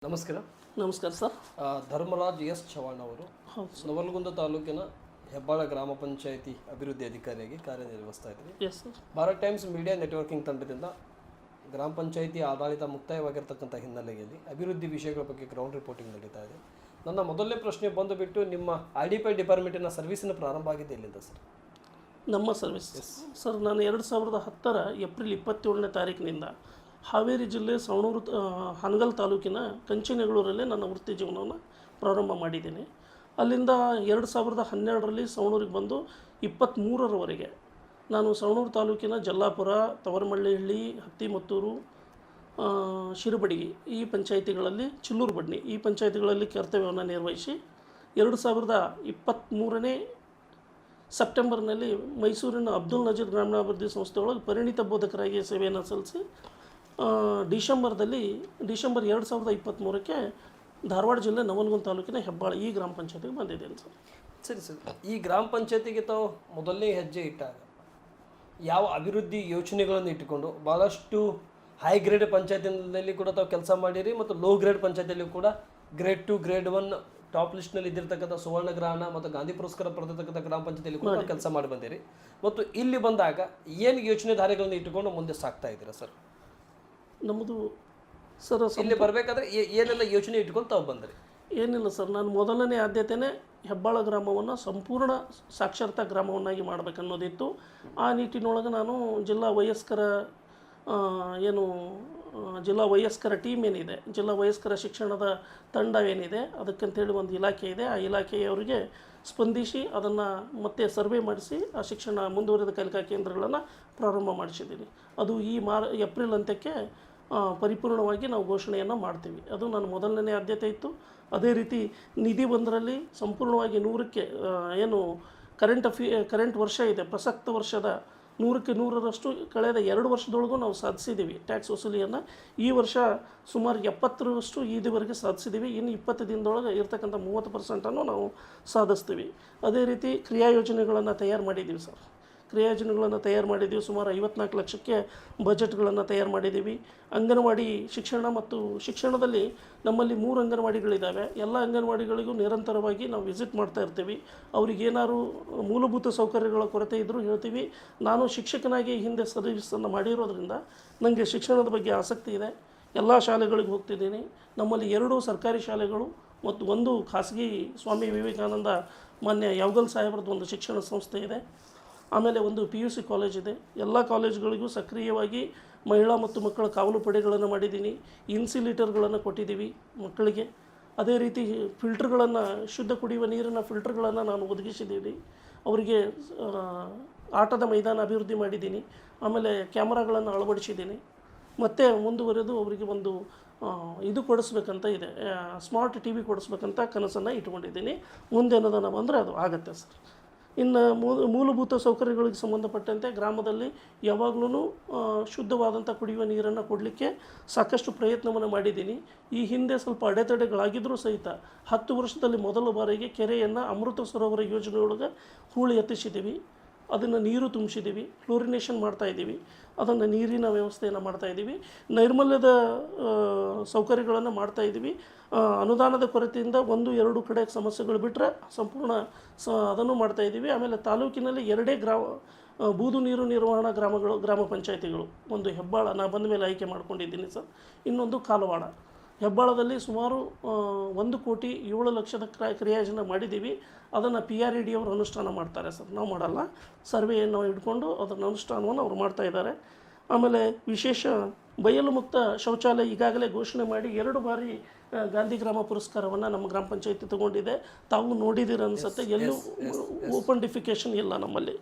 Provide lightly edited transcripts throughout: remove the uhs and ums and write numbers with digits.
ನಮಸ್ಕಾರ. ನಮಸ್ಕಾರ sir. Dharmaraj S Chavan ಅವರು ನವಲಗುಂದ ತಾಲೂಕಿನ ಹೆಬ್ಬಾಳ ಗ್ರಾಮ ಪಂಚಾಯಿತಿ ಅಭಿವೃದ್ಧಿ ಅಧಿಕಾರಿಯಾಗಿ ಕಾರ್ಯನಿರ್ವಹಿಸ್ತಾ ಇದ್ದೀವಿ. Yes sir. Bharat times media networking ತಂಡದಿಂದ ಗ್ರಾಮ ಪಂಚಾಯಿತಿ ಆಡಳಿತ ಮುಕ್ತಾಯವಾಗಿರ್ತಕ್ಕಂಥ ಹಿನ್ನೆಲೆಯಲ್ಲಿ ಅಭಿವೃದ್ಧಿ ವಿಷಯಗಳ ಬಗ್ಗೆ ಗ್ರೌಂಡ್ ರಿಪೋರ್ಟಿಂಗ್ ನಡೀತಾ ಇದೆ. ನನ್ನ ಮೊದಲನೇ ಪ್ರಶ್ನೆ ಬಂದುಬಿಟ್ಟು ನಿಮ್ಮ IDPI ಡಿಪಾರ್ಟ್ಮೆಂಟಿನ ಸರ್ವಿಸಿನ ಪ್ರಾರಂಭ ಆಗಿದೆ ಎಲ್ಲಿಂದ ಸರ್? ನಮ್ಮ ಸರ್ವಿಸ್ ಸರ್, ನಾನು 2010 ಏಪ್ರಿಲ್ 27ನೇ ತಾರೀಕಿನಿಂದ ಹಾವೇರಿ ಜಿಲ್ಲೆ ಸವಣೂರು ಹಾನಗಲ್ ತಾಲೂಕಿನ ಕಂಚಿನೆಗಳೂರಲ್ಲೇ ನನ್ನ ವೃತ್ತಿ ಜೀವನವನ್ನು ಪ್ರಾರಂಭ ಮಾಡಿದ್ದೀನಿ. ಅಲ್ಲಿಂದ 2012ರಲ್ಲಿ ಸವಣೂರಿಗೆ ಬಂದು 23ರವರೆಗೆ ನಾನು ಸವಣೂರು ತಾಲೂಕಿನ ಜಲ್ಲಾಪುರ, ತವರಮಳ್ಳಿಹಳ್ಳಿ, ಹತ್ತಿಮತ್ತೂರು, ಶಿರಬಡಗಿ ಈ ಪಂಚಾಯಿತಿಗಳಲ್ಲಿ, ಚಿಲ್ಲೂರು ಬಡ್ನಿ ಈ ಪಂಚಾಯಿತಿಗಳಲ್ಲಿ ಕರ್ತವ್ಯವನ್ನು ನಿರ್ವಹಿಸಿ 2023ನೇ ಸೆಪ್ಟೆಂಬರ್ನಲ್ಲಿ ಮೈಸೂರಿನ ಅಬ್ದುಲ್ ನಜೀರ್ ಗ್ರಾಮೀಣಾಭಿವೃದ್ಧಿ ಸಂಸ್ಥೆಯೊಳಗೆ ಪರಿಣಿತ ಬೋಧಕರಾಗಿ ಸೇವೆಯನ್ನು ಸಲ್ಲಿಸಿ ಡಿಸೆಂಬರ್ 2023ಕ್ಕೆ ಧಾರವಾಡ ಜಿಲ್ಲೆ ನವಲಗುಂದ ತಾಲೂಕಿನ ಹೆಬ್ಬಾಳ ಈ ಗ್ರಾಮ ಪಂಚಾಯತಿಗೆ ಬಂದಿದ್ದೇನೆ ಸರ್. ಸರಿ ಸರ್, ಈ ಗ್ರಾಮ ಪಂಚಾಯತಿಗೆ ತಾವು ಮೊದಲನೇ ಹೆಜ್ಜೆ ಇಟ್ಟಾಗ ಯಾವ ಅಭಿವೃದ್ಧಿ ಯೋಜನೆಗಳನ್ನು ಇಟ್ಟುಕೊಂಡು ಭಾಳಷ್ಟು ಹೈ ಗ್ರೇಡ್ ಪಂಚಾಯತಿನಲ್ಲಿ ಕೂಡ ತಾವು ಕೆಲಸ ಮಾಡಿರಿ ಮತ್ತು ಲೋ ಗ್ರೇಡ್ ಪಂಚಾಯತಿಯಲ್ಲಿ ಕೂಡ ಗ್ರೇಡ್ 2 ಗ್ರೇಡ್ 1 ಟಾಪ್ ಲಿಸ್ಟ್ನಲ್ಲಿ ಇದ್ದಿರ್ತಕ್ಕಂಥ ಸುವರ್ಣ ಗ್ರಹಣ ಮತ್ತು ಗಾಂಧಿ ಪುರಸ್ಕಾರ ಪಡೆದಿರ್ತಕ್ಕಂಥ ಗ್ರಾಮ ಪಂಚಾಯತಿಯಲ್ಲಿ ಕೂಡ ಕೆಲಸ ಮಾಡಿ ಬಂದಿರಿ. ಮತ್ತು ಇಲ್ಲಿ ಬಂದಾಗ ಏನು ಯೋಜನೆ ಧಾರೆಗಳನ್ನು ಇಟ್ಟುಕೊಂಡು ಮುಂದೆ ಸಾಗ್ತಾ ಇದ್ದೀರಾ ಸರ್? ನಮ್ಮದು ಸರ್ ಇಲ್ಲಿ ಬರಬೇಕಾದ್ರೆ ಏನೆಲ್ಲ ಯೋಚನೆ ಇಟ್ಕೊಂಡು ತಾವು ಬಂದ್ರಿ? ಏನಿಲ್ಲ ಸರ್, ನಾನು ಮೊದಲನೇ ಆದ್ಯತೆಯೇ ಹೆಬ್ಬಾಳ ಗ್ರಾಮವನ್ನು ಸಂಪೂರ್ಣ ಸಾಕ್ಷರತಾ ಗ್ರಾಮವನ್ನಾಗಿ ಮಾಡಬೇಕನ್ನೋದಿತ್ತು. ಆ ನಿಟ್ಟಿನೊಳಗೆ ನಾನು ಜಿಲ್ಲಾ ವಯಸ್ಕರ ಟೀಮ್ ಏನಿದೆ, ಜಿಲ್ಲಾ ವಯಸ್ಕರ ಶಿಕ್ಷಣದ ತಂಡ ಏನಿದೆ, ಅದಕ್ಕಂತೇಳಿ ಒಂದು ಇಲಾಖೆ ಇದೆ. ಆ ಇಲಾಖೆಯವರಿಗೆ ಸ್ಪಂದಿಸಿ ಅದನ್ನು ಮತ್ತೆ ಸರ್ವೆ ಮಾಡಿಸಿ ಆ ಶಿಕ್ಷಣ ಮುಂದುವರಿದ ಕಲಿಕಾ ಕೇಂದ್ರಗಳನ್ನು ಪ್ರಾರಂಭ ಮಾಡಿಸಿದ್ದೀನಿ. ಅದು ಈ ಏಪ್ರಿಲ್ ಅಂತ್ಯಕ್ಕೆ ಪರಿಪೂರ್ಣವಾಗಿ ನಾವು ಘೋಷಣೆಯನ್ನು ಮಾಡ್ತೀವಿ. ಅದು ನನ್ನ ಮೊದಲನೇ ಆದ್ಯತೆ ಇತ್ತು. ಅದೇ ರೀತಿ ನಿಧಿ ಒಂದರಲ್ಲಿ ಸಂಪೂರ್ಣವಾಗಿ 100ಕ್ಕೆ ಏನು ಕರೆಂಟ್ ವರ್ಷ ಇದೆ, ಪ್ರಸಕ್ತ ವರ್ಷದ 100ಕ್ಕೆ 100ರಷ್ಟು ಕಳೆದ 2 ವರ್ಷದೊಳಗೂ ನಾವು ಸಾಧಿಸಿದ್ದೀವಿ ಟ್ಯಾಕ್ಸ್ ವಸೂಲಿಯನ್ನು. ಈ ವರ್ಷ ಸುಮಾರು 70ರಷ್ಟು ಇದುವರೆಗೆ ಸಾಧಿಸಿದ್ದೀವಿ. ಇನ್ನು 20 ದಿನದೊಳಗೆ ಇರ್ತಕ್ಕಂಥ 30%ಅನ್ನು ನಾವು ಸಾಧಿಸ್ತೀವಿ. ಅದೇ ರೀತಿ ಕ್ರಿಯಾ ಯೋಜನೆಗಳನ್ನು ತಯಾರು ಮಾಡಿದ್ದೀವಿ ಸರ್. ಕ್ರಿಯಾಯೋಜನೆಗಳನ್ನು ತಯಾರು ಮಾಡಿದ್ದೀವಿ. ಸುಮಾರು 54 ಲಕ್ಷಕ್ಕೆ ಬಜೆಟ್ಗಳನ್ನು ತಯಾರು ಮಾಡಿದ್ದೀವಿ. ಅಂಗನವಾಡಿ ಶಿಕ್ಷಣ ಮತ್ತು ಶಿಕ್ಷಣದಲ್ಲಿ ನಮ್ಮಲ್ಲಿ 3 ಅಂಗನವಾಡಿಗಳಿದ್ದಾವೆ. ಎಲ್ಲ ಅಂಗನವಾಡಿಗಳಿಗೂ ನಿರಂತರವಾಗಿ ನಾವು ವಿಸಿಟ್ ಮಾಡ್ತಾ ಇರ್ತೀವಿ. ಅವ್ರಿಗೇನಾದ್ರು ಮೂಲಭೂತ ಸೌಕರ್ಯಗಳ ಕೊರತೆ ಇದ್ದರೂ ಹೇಳ್ತೀವಿ. ನಾನು ಶಿಕ್ಷಕನಾಗಿ ಹಿಂದೆ ಸರ್ವಿಸನ್ನು ಮಾಡಿರೋದ್ರಿಂದ ನನಗೆ ಶಿಕ್ಷಣದ ಬಗ್ಗೆ ಆಸಕ್ತಿ ಇದೆ. ಎಲ್ಲ ಶಾಲೆಗಳಿಗೆ ಹೋಗ್ತಿದ್ದೀನಿ. ನಮ್ಮಲ್ಲಿ 2 ಸರ್ಕಾರಿ ಶಾಲೆಗಳು ಮತ್ತು 1 ಖಾಸಗಿ ಸ್ವಾಮಿ ವಿವೇಕಾನಂದ ಮಾನ್ಯ ಯಾವಗಲ್ ಸಾಹೇಬ್ರದ್ದು ಒಂದು ಶಿಕ್ಷಣ ಸಂಸ್ಥೆ ಇದೆ. ಆಮೇಲೆ ಒಂದು PUC ಕಾಲೇಜ್ ಇದೆ. ಎಲ್ಲ ಕಾಲೇಜುಗಳಿಗೂ ಸಕ್ರಿಯವಾಗಿ ಮಹಿಳಾ ಮತ್ತು ಮಕ್ಕಳ ಕಾವಲು ಪಡೆಗಳನ್ನು ಮಾಡಿದ್ದೀನಿ. ಇನ್ಸಿಲೇಟರ್ಗಳನ್ನು ಕೊಟ್ಟಿದ್ದೀವಿ ಮಕ್ಕಳಿಗೆ. ಅದೇ ರೀತಿ ಫಿಲ್ಟರ್ಗಳನ್ನು, ಶುದ್ಧ ಕುಡಿಯುವ ನೀರಿನ ಫಿಲ್ಟರ್ಗಳನ್ನು ನಾನು ಒದಗಿಸಿದ್ದೀನಿ. ಅವರಿಗೆ ಆಟದ ಮೈದಾನ ಅಭಿವೃದ್ಧಿ ಮಾಡಿದ್ದೀನಿ. ಆಮೇಲೆ ಕ್ಯಾಮರಾಗಳನ್ನು ಅಳವಡಿಸಿದ್ದೀನಿ. ಮತ್ತು ಮುಂದುವರೆದು ಅವರಿಗೆ ಒಂದು ಇದು ಕೊಡಿಸ್ಬೇಕಂತ ಇದೆ, ಸ್ಮಾರ್ಟ್ TV ಕೊಡಿಸ್ಬೇಕಂತ ಕನಸನ್ನು ಇಟ್ಕೊಂಡಿದ್ದೀನಿ. ಮುಂದೆ ಅನ್ನೋದನ್ನು ಬಂದರೆ ಅದು ಆಗುತ್ತೆ ಸರ್. ಇನ್ನು ಮೂಲಭೂತ ಸೌಕರ್ಯಗಳಿಗೆ ಸಂಬಂಧಪಟ್ಟಂತೆ ಗ್ರಾಮದಲ್ಲಿ ಯಾವಾಗಲೂ ಶುದ್ಧವಾದಂಥ ಕುಡಿಯುವ ನೀರನ್ನು ಕೊಡಲಿಕ್ಕೆ ಸಾಕಷ್ಟು ಪ್ರಯತ್ನವನ್ನು ಮಾಡಿದ್ದೀನಿ. ಈ ಹಿಂದೆ ಸ್ವಲ್ಪ ಅಡೆತಡೆಗಳಾಗಿದ್ದರೂ ಸಹಿತ 10 ವರ್ಷದಲ್ಲಿ ಮೊದಲ ಬಾರಿಗೆ ಕೆರೆಯನ್ನು ಅಮೃತ ಸರೋವರ ಯೋಜನೆಯೊಳಗೆ ಹೂಳು ಎತ್ತಿಸಿದ್ದೀವಿ. ಅದನ್ನು ನೀರು ತುಂಬಿಸಿದ್ದೀವಿ, ಕ್ಲೋರಿನೇಷನ್ ಮಾಡ್ತಾಯಿದ್ದೀವಿ, ಅದನ್ನು ನೀರಿನ ವ್ಯವಸ್ಥೆಯನ್ನು ಮಾಡ್ತಾಯಿದ್ದೀವಿ, ನೈರ್ಮಲ್ಯದ ಸೌಕರ್ಯಗಳನ್ನು ಮಾಡ್ತಾಯಿದ್ದೀವಿ. ಅನುದಾನದ ಕೊರತೆಯಿಂದ 1-2 ಕಡೆ ಸಮಸ್ಯೆಗಳು ಬಿಟ್ಟರೆ ಸಂಪೂರ್ಣ ಅದನ್ನು ಮಾಡ್ತಾಯಿದ್ದೀವಿ. ಆಮೇಲೆ ತಾಲೂಕಿನಲ್ಲಿ 2 ಬೂದು ನೀರು ನಿರ್ವಹಣಾ ಗ್ರಾಮ ಪಂಚಾಯಿತಿಗಳು, ಒಂದು ಹೆಬ್ಬಾಳ ನಾನು ಬಂದ ಮೇಲೆ ಆಯ್ಕೆ ಮಾಡ್ಕೊಂಡಿದ್ದೀನಿ ಸರ್, ಇನ್ನೊಂದು ಕಾಲವಾಡ. ಹೆಬ್ಬಾಳದಲ್ಲಿ ಸುಮಾರು 1,07,00,000ದ ಕ್ರಿಯಾಯೋಜನೆ ಮಾಡಿದ್ದೀವಿ. ಅದನ್ನು PRED ಅವರು ಅನುಷ್ಠಾನ ಮಾಡ್ತಾರೆ ಸರ್, ನಾವು ಮಾಡಲ್ಲ. ಸರ್ವೆಯನ್ನು ಹಿಡ್ಕೊಂಡು ಅದನ್ನು ಅನುಷ್ಠಾನವನ್ನು ಅವರು ಮಾಡ್ತಾಯಿದ್ದಾರೆ. ಆಮೇಲೆ ವಿಶೇಷ ಬಯಲು ಮುಕ್ತ ಶೌಚಾಲಯ ಈಗಾಗಲೇ ಘೋಷಣೆ ಮಾಡಿ 2 ಬಾರಿ ಗಾಂಧಿ ಗ್ರಾಮ ಪುರಸ್ಕಾರವನ್ನು ನಮ್ಮ ಗ್ರಾಮ ಪಂಚಾಯತಿ ತೊಗೊಂಡಿದೆ. ತಾವು ನೋಡಿದ್ದೀರ ಅನಿಸುತ್ತೆ. ಎಲ್ಲೂ ಓಪನ್ ಡಿಫಿಕೇಷನ್ ಇಲ್ಲ ನಮ್ಮಲ್ಲಿ.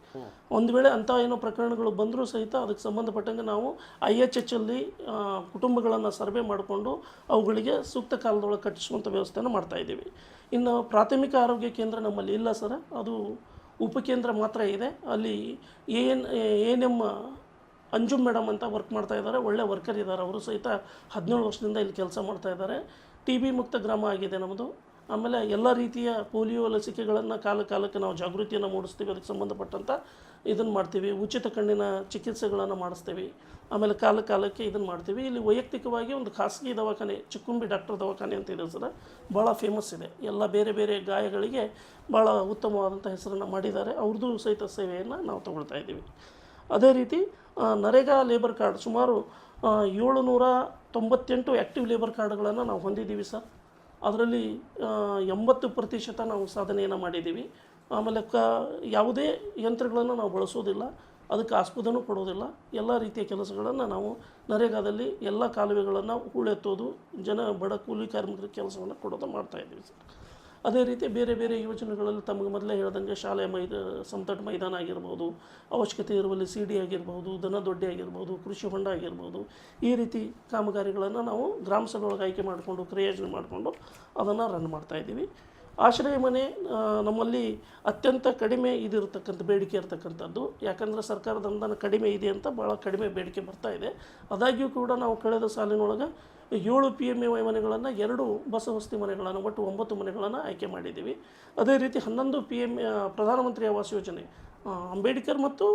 ಒಂದು ವೇಳೆ ಅಂಥ ಏನೋ ಪ್ರಕರಣಗಳು ಬಂದರೂ ಸಹಿತ ಅದಕ್ಕೆ ಸಂಬಂಧಪಟ್ಟಂಗೆ ನಾವು IHHಲ್ಲಿ ಕುಟುಂಬಗಳನ್ನು ಸರ್ವೆ ಮಾಡಿಕೊಂಡು ಅವುಗಳಿಗೆ ಸೂಕ್ತ ಕಾಲದೊಳಗೆ ಕಟ್ಟಿಸುವಂಥ ವ್ಯವಸ್ಥೆಯನ್ನು ಮಾಡ್ತಾಯಿದ್ದೀವಿ. ಇನ್ನು ಪ್ರಾಥಮಿಕ ಆರೋಗ್ಯ ಕೇಂದ್ರ ನಮ್ಮಲ್ಲಿ ಇಲ್ಲ ಸರ್, ಅದು ಉಪಕೇಂದ್ರ ಮಾತ್ರ ಇದೆ. ಅಲ್ಲಿ ANM ಅಂಜುಮ್ ಮೇಡಮ್ ಅಂತ ವರ್ಕ್ ಮಾಡ್ತಾಯಿದ್ದಾರೆ. ಒಳ್ಳೆ ವರ್ಕರ್ ಇದ್ದಾರೆ. ಅವರು ಸಹಿತ 17 ವರ್ಷದಿಂದ ಇಲ್ಲಿ ಕೆಲಸ ಮಾಡ್ತಾಯಿದ್ದಾರೆ. TB ಮುಕ್ತ ಗ್ರಾಮ ಆಗಿದೆ ನಮ್ಮದು. ಆಮೇಲೆ ಎಲ್ಲ ರೀತಿಯ ಪೋಲಿಯೋ ಲಸಿಕೆಗಳನ್ನು ಕಾಲಕ್ಕೆ ನಾವು ಜಾಗೃತಿಯನ್ನು ಮೂಡಿಸ್ತೀವಿ. ಅದಕ್ಕೆ ಸಂಬಂಧಪಟ್ಟಂಥ ಇದನ್ನು ಮಾಡ್ತೀವಿ. ಉಚಿತ ಕಣ್ಣಿನ ಚಿಕಿತ್ಸೆಗಳನ್ನು ಮಾಡಿಸ್ತೀವಿ. ಆಮೇಲೆ ಕಾಲಕ್ಕೆ ಇದನ್ನು ಮಾಡ್ತೀವಿ. ಇಲ್ಲಿ ವೈಯಕ್ತಿಕವಾಗಿ ಒಂದು ಖಾಸಗಿ ದವಾಖಾನೆ, ಚಿಕ್ಕುಂಬಿ ಡಾಕ್ಟರ್ ದವಾಖಾನೆ ಅಂತ ಇದೆ ಸರ್, ಭಾಳ ಫೇಮಸ್ ಇದೆ. ಎಲ್ಲ ಬೇರೆ ಬೇರೆ ಗಾಯಗಳಿಗೆ ಭಾಳ ಉತ್ತಮವಾದಂಥ ಹೆಸರನ್ನು ಮಾಡಿದ್ದಾರೆ. ಅವ್ರದ್ದು ಸಹಿತ ಸೇವೆಯನ್ನು ನಾವು ತಗೊಳ್ತಾ ಇದ್ದೀವಿ. ಅದೇ ರೀತಿ ನರೇಗಾ ಲೇಬರ್ ಕಾರ್ಡ್ ಸುಮಾರು 798 ಆ್ಯಕ್ಟಿವ್ ಲೇಬರ್ ಕಾರ್ಡ್ಗಳನ್ನು ನಾವು ಹೊಂದಿದ್ದೀವಿ ಸರ್. ಅದರಲ್ಲಿ 80% ನಾವು ಸಾಧನೆಯನ್ನು ಮಾಡಿದ್ದೀವಿ. ಆಮೇಲೆ ಯಾವುದೇ ಯಂತ್ರಗಳನ್ನು ನಾವು ಬಳಸೋದಿಲ್ಲ, ಅದಕ್ಕೆ ಆಸ್ಪದನೂ ಕೊಡೋದಿಲ್ಲ. ಎಲ್ಲ ರೀತಿಯ ಕೆಲಸಗಳನ್ನು ನಾವು ನರೇಗಾದಲ್ಲಿ ಎಲ್ಲ ಕಾಲುವೆಗಳನ್ನು ಹೂಳೆತ್ತೋದು, ಬಡ ಕೂಲಿ ಕಾರ್ಮಿಕರ ಕೆಲಸವನ್ನು ಕೊಡೋದು ಮಾಡ್ತಾಯಿದ್ದೀವಿ ಸರ್. ಅದೇ ರೀತಿ ಬೇರೆ ಬೇರೆ ಯೋಜನೆಗಳಲ್ಲಿ ತಮಗೆ ಮೊದಲೇ ಹೇಳ್ದಂಗೆ ಶಾಲೆ ಸಮತಟ್ಟು ಮೈದಾನ ಆಗಿರ್ಬೋದು, ಅವಶ್ಯಕತೆ ಇರುವಲ್ಲಿ CD ಆಗಿರ್ಬೋದು, ದನದೊಡ್ಡಿ ಆಗಿರ್ಬೋದು, ಕೃಷಿ ಹೊಂಡ ಆಗಿರ್ಬೋದು, ಈ ರೀತಿ ಕಾಮಗಾರಿಗಳನ್ನು ನಾವು ಗ್ರಾಮ ಸಭೆಯೊಳಗೆ ಆಯ್ಕೆ ಮಾಡಿಕೊಂಡು ಕ್ರಿಯಾಯೋಜನೆ ಮಾಡಿಕೊಂಡು ಅದನ್ನು ರನ್ ಮಾಡ್ತಾಯಿದ್ದೀವಿ. ಆಶ್ರಯ ಮನೆ ನಮ್ಮಲ್ಲಿ ಅತ್ಯಂತ ಕಡಿಮೆ ಇದಿರತಕ್ಕಂಥ ಬೇಡಿಕೆ ಇರತಕ್ಕಂಥದ್ದು. ಯಾಕಂದರೆ ಸರ್ಕಾರದ ಅನುದಾನ ಕಡಿಮೆ ಇದೆ ಅಂತ ಭಾಳ ಕಡಿಮೆ ಬೇಡಿಕೆ ಬರ್ತಾ ಇದೆ. ಆದಾಗ್ಯೂ ಕೂಡ ನಾವು ಕಳೆದ ಸಾಲಿನೊಳಗೆ 7 PMAY ಮನೆಗಳನ್ನು, 2 ಬಸವಸ್ತಿ ಮನೆಗಳನ್ನು, ಒಟ್ಟು 9 ಮನೆಗಳನ್ನು ಆಯ್ಕೆ ಮಾಡಿದ್ದೀವಿ. ಅದೇ ರೀತಿ 11 ಪ್ರಧಾನಮಂತ್ರಿ ಆವಾಸ್ ಯೋಜನೆ, ಅಂಬೇಡ್ಕರ್ ಮತ್ತು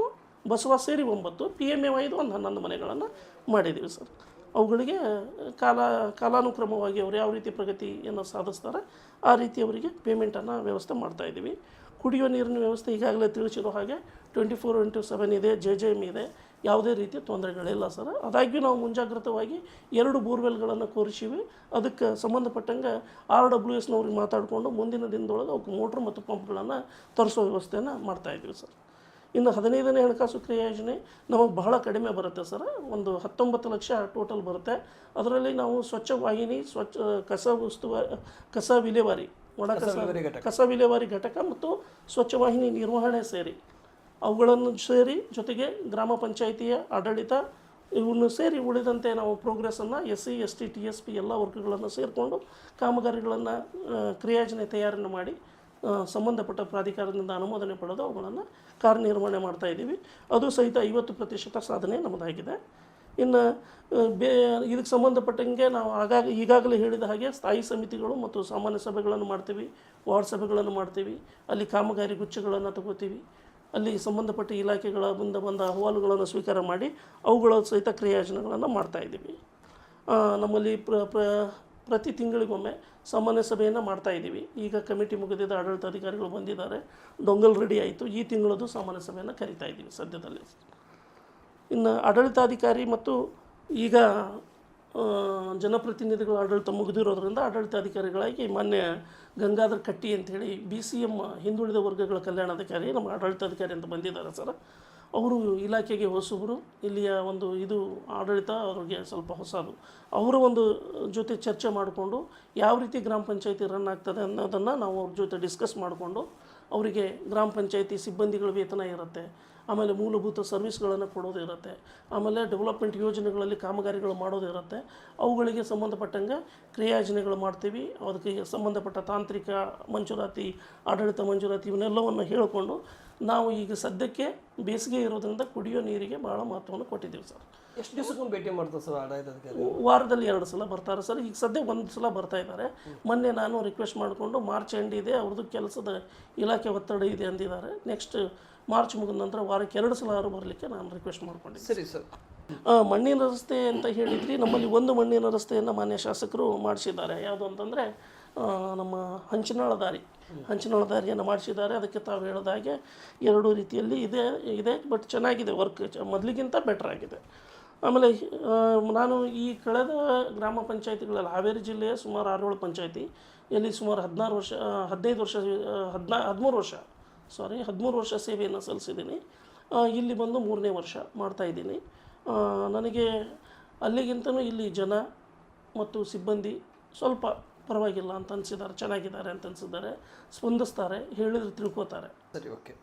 ಬಸವ ಸೇರಿ 9, PMAYದು ಒಂದು 11 ಮನೆಗಳನ್ನು ಮಾಡಿದ್ದೀವಿ ಸರ್. ಅವುಗಳಿಗೆ ಕಾಲಾನುಕ್ರಮವಾಗಿ ಅವರು ಯಾವ ರೀತಿ ಪ್ರಗತಿಯನ್ನು ಸಾಧಿಸ್ತಾರೆ ಆ ರೀತಿ ಅವರಿಗೆ ಪೇಮೆಂಟನ್ನು ವ್ಯವಸ್ಥೆ ಮಾಡ್ತಾಯಿದ್ದೀವಿ. ಕುಡಿಯುವ ನೀರಿನ ವ್ಯವಸ್ಥೆ ಈಗಾಗಲೇ ತಿಳಿಸಿರೋ ಹಾಗೆ 24/7 ಇದೆ, JJM ಇದೆ, ಯಾವುದೇ ರೀತಿಯ ತೊಂದರೆಗಳಿಲ್ಲ ಸರ್. ಆದಾಗ್ಯೂ ನಾವು ಮುಂಜಾಗ್ರತವಾಗಿ 2 ಬೋರ್ವೆಲ್ಗಳನ್ನು ಕೋರಿಸಿವಿ. ಅದಕ್ಕೆ ಸಂಬಂಧಪಟ್ಟಂಗೆ RWSನವ್ರಿಗೆ ಮಾತಾಡಿಕೊಂಡು ಮುಂದಿನ ದಿನದೊಳಗೆ ಅವಕ್ಕೆ ಮೋಟ್ರ್ ಮತ್ತು ಪಂಪ್ಗಳನ್ನು ತರಿಸೋ ವ್ಯವಸ್ಥೆಯನ್ನು ಮಾಡ್ತಾಯಿದ್ದೀವಿ ಸರ್. ಇನ್ನು 15ನೇ ಹಣಕಾಸು ಕ್ರಿಯಾ ಯೋಜನೆ ನಮಗೆ ಬಹಳ ಕಡಿಮೆ ಬರುತ್ತೆ ಸರ್. ಒಂದು 19 ಲಕ್ಷ ಟೋಟಲ್ ಬರುತ್ತೆ. ಅದರಲ್ಲಿ ನಾವು ಸ್ವಚ್ಛ ವಾಹಿನಿ, ಕಸ ವಿಲೇವಾರಿ, ಕಸ ವಿಲೇವಾರಿ ಘಟಕ ಮತ್ತು ಸ್ವಚ್ಛ ವಾಹಿನಿ ನಿರ್ವಹಣೆ ಸೇರಿ ಅವುಗಳನ್ನು ಸೇರಿ, ಜೊತೆಗೆ ಗ್ರಾಮ ಪಂಚಾಯಿತಿಯ ಆಡಳಿತ ಇವನ್ನು ಸೇರಿ ಉಳಿದಂತೆ ನಾವು ಪ್ರೋಗ್ರೆಸ್ಸನ್ನು SC ST TSP ಎಲ್ಲ ವರ್ಗಗಳನ್ನು ಸೇರಿಕೊಂಡು ಕಾಮಗಾರಿಗಳನ್ನು ಕ್ರಿಯಾಯೋಜನೆ ತಯಾರಿಯನ್ನು ಮಾಡಿ ಸಂಬಂಧಪಟ್ಟ ಪ್ರಾಧಿಕಾರದಿಂದ ಅನುಮೋದನೆ ಪಡೆದು ಅವುಗಳನ್ನು ಕಾರ್ಯನಿರ್ವಹಣೆ ಮಾಡ್ತಾಯಿದ್ದೀವಿ. ಅದು ಸಹಿತ 50% ಸಾಧನೆ ನಮ್ಮದಾಗಿದೆ. ಇನ್ನು ಇದಕ್ಕೆ ಸಂಬಂಧಪಟ್ಟಂಗೆ ನಾವು ಈಗಾಗಲೇ ಹೇಳಿದ ಹಾಗೆ ಸ್ಥಾಯಿ ಸಮಿತಿಗಳು ಮತ್ತು ಸಾಮಾನ್ಯ ಸಭೆಗಳನ್ನು ಮಾಡ್ತೀವಿ, ವಾರ್ಡ್ ಸಭೆಗಳನ್ನು ಮಾಡ್ತೀವಿ. ಅಲ್ಲಿ ಕಾಮಗಾರಿ ಗುಚ್ಛಗಳನ್ನು ತಗೋತೀವಿ. ಅಲ್ಲಿ ಸಂಬಂಧಪಟ್ಟ ಇಲಾಖೆಗಳ ಬಂದ ಅಹವಾಲುಗಳನ್ನು ಸ್ವೀಕಾರ ಮಾಡಿ ಅವುಗಳ ಸಹಿತ ಕ್ರಿಯಾಯೋಜನೆಗಳನ್ನು ಮಾಡ್ತಾಯಿದ್ದೀವಿ. ನಮ್ಮಲ್ಲಿ ಪ್ರತಿ ತಿಂಗಳಿಗೊಮ್ಮೆ ಸಾಮಾನ್ಯ ಸಭೆಯನ್ನು ಮಾಡ್ತಾಯಿದ್ದೀವಿ. ಈಗ ಕಮಿಟಿ ಮುಗಿದಿದ್ದ ಆಡಳಿತಾಧಿಕಾರಿಗಳು ಬಂದಿದ್ದಾರೆ, ಡೊಂಗಲ್ ರೆಡಿ ಆಯಿತು. ಈ ತಿಂಗಳದು ಸಾಮಾನ್ಯ ಸಭೆಯನ್ನು ಕರಿತಾ ಇದ್ದೀವಿ ಸದ್ಯದಲ್ಲಿ. ಇನ್ನು ಆಡಳಿತಾಧಿಕಾರಿ ಮತ್ತು ಈಗ ಜನಪ್ರತಿನಿಧಿಗಳ ಆಡಳಿತ ಮುಗಿದಿರೋದ್ರಿಂದ ಆಡಳಿತಾಧಿಕಾರಿಗಳಾಗಿ ಮಾನ್ಯ ಗಂಗಾಧರ್ ಕಟ್ಟಿ ಅಂಥೇಳಿ BCM ಹಿಂದುಳಿದ ವರ್ಗಗಳ ಕಲ್ಯಾಣಾಧಿಕಾರಿ ನಮ್ಮ ಆಡಳಿತಾಧಿಕಾರಿ ಅಂತ ಬಂದಿದ್ದಾರೆ ಸರ್. ಅವರು ಇಲಾಖೆಗೆ ಹೊಸಬರು, ಇಲ್ಲಿಯ ಒಂದು ಇದು ಆಡಳಿತ ಅವ್ರಿಗೆ ಸ್ವಲ್ಪ ಹೊಸದು. ಅವರ ಒಂದು ಜೊತೆ ಚರ್ಚೆ ಮಾಡಿಕೊಂಡು ಯಾವ ರೀತಿ ಗ್ರಾಮ ಪಂಚಾಯತಿ ರನ್ ಆಗ್ತದೆ ಅನ್ನೋದನ್ನು ನಾವು ಅವ್ರ ಜೊತೆ ಡಿಸ್ಕಸ್ ಮಾಡಿಕೊಂಡು ಅವರಿಗೆ ಗ್ರಾಮ ಪಂಚಾಯತಿ ಸಿಬ್ಬಂದಿಗಳ ವೇತನ ಇರುತ್ತೆ, ಆಮೇಲೆ ಮೂಲಭೂತ ಸರ್ವಿಸ್ಗಳನ್ನು ಕೊಡೋದು ಇರುತ್ತೆ, ಆಮೇಲೆ ಡೆವಲಪ್ಮೆಂಟ್ ಯೋಜನೆಗಳಲ್ಲಿ ಕಾಮಗಾರಿಗಳು ಮಾಡೋದು ಇರುತ್ತೆ. ಅವುಗಳಿಗೆ ಸಂಬಂಧಪಟ್ಟಂಗೆ ಕ್ರಿಯಾಯೋಜನೆಗಳು ಮಾಡ್ತೀವಿ. ಅದಕ್ಕೆ ಸಂಬಂಧಪಟ್ಟ ತಾಂತ್ರಿಕ ಮಂಜೂರಾತಿ, ಆಡಳಿತ ಮಂಜೂರಾತಿ ಇವನ್ನೆಲ್ಲವನ್ನು ಹೇಳಿಕೊಂಡು ನಾವು ಈಗ ಸದ್ಯಕ್ಕೆ ಬೇಸಿಗೆ ಇರೋದ್ರಿಂದ ಕುಡಿಯೋ ನೀರಿಗೆ ಭಾಳ ಮಹತ್ವವನ್ನು ಕೊಟ್ಟಿದ್ದೀವಿ ಸರ್. ಎಷ್ಟು ದಿವಸಕ್ಕೊಮ್ಮೆ ಭೇಟಿ ಮಾಡ್ತಾರೆ ಸರ್ ಆಡಳಿತಾಧಿಕಾರಿ? ವಾರದಲ್ಲಿ 2 ಸಲ ಬರ್ತಾರೆ ಸರ್. ಈಗ ಸದ್ಯ 1 ಸಲ ಬರ್ತಾ ಇದ್ದಾರೆ. ಮೊನ್ನೆ ನಾನು ರಿಕ್ವೆಸ್ಟ್ ಮಾಡಿಕೊಂಡು ಮಾರ್ಚ್ ಎಂಡ್ ಇದೆ, ಅವ್ರದ್ದು ಕೆಲಸದ ಇಲಾಖೆ ಒತ್ತಡ ಇದೆ ಅಂದಿದ್ದಾರೆ. ನೆಕ್ಸ್ಟ್ ಮಾರ್ಚ್ ಮುಗಿದ ನಂತರ ವಾರಕ್ಕೆ 2 ಸಲ ಬರಲಿಕ್ಕೆ ನಾನು ರಿಕ್ವೆಸ್ಟ್ ಮಾಡ್ಕೊಂಡಿದ್ದೆ. ಸರಿ ಸರ್. ಮಣ್ಣಿನ ರಸ್ತೆ ಅಂತ ಹೇಳಿದ್ರಿ, ನಮ್ಮಲ್ಲಿ ಒಂದು ಮಣ್ಣಿನ ರಸ್ತೆಯನ್ನು ಮಾನ್ಯ ಶಾಸಕರು ಮಾಡಿಸಿದ್ದಾರೆ. ಯಾವುದು ಅಂತಂದರೆ ನಮ್ಮ ಹಂಚಿನಾಳ ದಾರಿಯನ್ನು ಮಾಡಿಸಿದ್ದಾರೆ. ಅದಕ್ಕೆ ತಾವು ಹೇಳಿದ ಹಾಗೆ 2 ರೀತಿಯಲ್ಲಿ ಇದೆ ಬಟ್ ಚೆನ್ನಾಗಿದೆ, ವರ್ಕ್ ಮೊದಲಿಗಿಂತ ಬೆಟರ್ ಆಗಿದೆ. ಆಮೇಲೆ ನಾನು ಈ ಕಳೆದ ಗ್ರಾಮ ಪಂಚಾಯತಿಗಳಲ್ಲಿ ಹಾವೇರಿ ಜಿಲ್ಲೆಯ ಸುಮಾರು 6-7 ಪಂಚಾಯತಿ ಎಲ್ಲಿ ಸುಮಾರು 13 ವರ್ಷ ಸೇವೆಯನ್ನು ಸಲ್ಲಿಸಿದ್ದೀನಿ. ಇಲ್ಲಿ ಬಂದು 3ನೇ ವರ್ಷ ಮಾಡ್ತಾಯಿದ್ದೀನಿ. ನನಗೆ ಅಲ್ಲಿಗಿಂತಲೂ ಇಲ್ಲಿ ಜನ ಮತ್ತು ಸಿಬ್ಬಂದಿ ಸ್ವಲ್ಪ ಪರವಾಗಿಲ್ಲ ಅಂತ ಅನಿಸಿದ್ದಾರೆ, ಚೆನ್ನಾಗಿದ್ದಾರೆ ಅಂತ ಅನಿಸಿದ್ದಾರೆ, ಸ್ಪಂದಿಸ್ತಾರೆ, ಹೇಳಿದ್ರೆ ತಿಳ್ಕೊತಾರೆ. ಸರಿ, ಓಕೆ.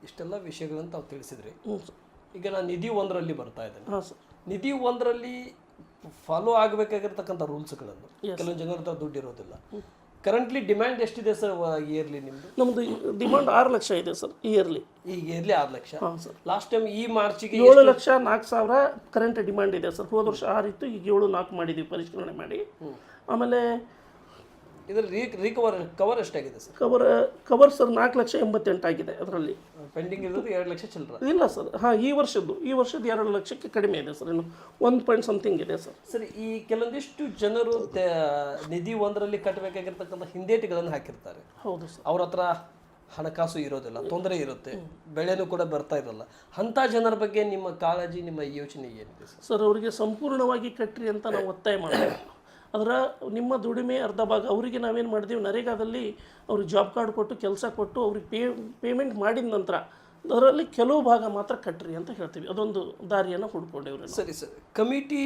ಇಷ್ಟೆಲ್ಲ ವಿಷಯಗಳನ್ನು ತಾವು ತಿಳಿಸಿದ್ರಿ. ಸರ್. ಈಗ ನಾನು ನಿಧಿ 1ರಲ್ಲಿ ಬರ್ತಾ ಇದ್ದೇನೆ. ಹಾಂ ಸರ್. ನಿಧಿ 1ರಲ್ಲಿ ಫಾಲೋ ಆಗಬೇಕಾಗಿರ್ತಕ್ಕಂಥ ರೂಲ್ಸ್ಗಳನ್ನು ಕೆಲವೊಂದು ಜನರ ಹತ್ರ ದುಡ್ಡು ಇರೋದಿಲ್ಲ. ಕರೆಂಟ್ಲಿ ಡಿಮ್ಯಾಂಡ್ ಎಷ್ಟಿದೆ ಸರ್ ಇಯರ್ಲಿ ನಿಮ್ಮದು? ನಮ್ಮದು ಡಿಮಾಂಡ್ 6 ಲಕ್ಷ ಇದೆ ಸರ್ ಇಯರ್ಲಿ. ಈಗ ಇಯರ್ಲಿ 6 ಲಕ್ಷ. ಹಾಂ ಸರ್. ಲಾಸ್ಟ್ ಟೈಮ್ ಈ ಮಾರ್ಚಿಗೆ 7,04,000 ಕರೆಂಟ್ ಡಿಮ್ಯಾಂಡ್ ಇದೆ ಸರ್. ಹೋದ ವರ್ಷ 6 ಇತ್ತು, ಈಗ 7,04,000 ಮಾಡಿದ್ದೀವಿ ಪರಿಷ್ಕರಣೆ ಮಾಡಿ. ಆಮೇಲೆ ಇದರ ಕವರ್ ಎಷ್ಟಾಗಿದೆ ಸರ್? ಕವರ್ ಸರ್ 4,88,000 ಆಗಿದೆ. ಅದರಲ್ಲಿ ಪೆಂಡಿಂಗ್ ಇರೋದು 2 ಲಕ್ಷ ಚಿಲ್ಲರ. ಇಲ್ಲ ಸರ್, ಹಾಂ ಈ ವರ್ಷದ್ದು 2 ಲಕ್ಷಕ್ಕೆ ಕಡಿಮೆ ಇದೆ ಸರ್, ಇನ್ನು 1 ಪಾಯಿಂಟ್ ಸಮಥಿಂಗ್ ಇದೆ ಸರ್. ಸರಿ, ಈ ಕೆಲವೊಂದಿಷ್ಟು ಜನರು ನಿಧಿ ಒಂದರಲ್ಲಿ ಕಟ್ಟಬೇಕಾಗಿರ್ತಕ್ಕಂಥ ಹಿಂದೇಟಿಗಳನ್ನು ಹಾಕಿರ್ತಾರೆ. ಹೌದು ಸರ್. ಅವ್ರ ಹತ್ರ ಹಣಕಾಸು ಇರೋದಿಲ್ಲ, ತೊಂದರೆ ಇರುತ್ತೆ, ಬೆಳೆನೂ ಕೂಡ ಬರ್ತಾ ಇರಲ್ಲ. ಅಂಥ ಜನರ ಬಗ್ಗೆ ನಿಮ್ಮ ಕಾಳಜಿ, ನಿಮ್ಮ ಯೋಚನೆ ಏನಿದೆ ಸರ್? ಸರ್, ಅವರಿಗೆ ಸಂಪೂರ್ಣವಾಗಿ ಕಟ್ರಿ ಅಂತ ನಾವು ಒತ್ತಾಯ ಮಾಡ್ತೀವಿ. ಅದರ ನಿಮ್ಮ ದುಡಿಮೆ ಅರ್ಧ ಭಾಗ ಅವರಿಗೆ ನಾವೇನು ಮಾಡಿದ್ದೀವಿ, ನರೇಗಾದಲ್ಲಿ ಅವ್ರಿಗೆ ಜಾಬ್ ಕಾರ್ಡ್ ಕೊಟ್ಟು ಕೆಲಸ ಕೊಟ್ಟು ಅವ್ರಿಗೆ ಪೇಮೆಂಟ್ ಮಾಡಿದ ನಂತರ ಅದರಲ್ಲಿ ಕೆಲವು ಭಾಗ ಮಾತ್ರ ಕಟ್ರಿ ಅಂತ ಹೇಳ್ತೀವಿ. ಅದೊಂದು ದಾರಿಯನ್ನು ಹುಡ್ಕೊಂಡೇವ್ರಿ. ಸರಿ ಸರ್, ಕಮಿಟಿ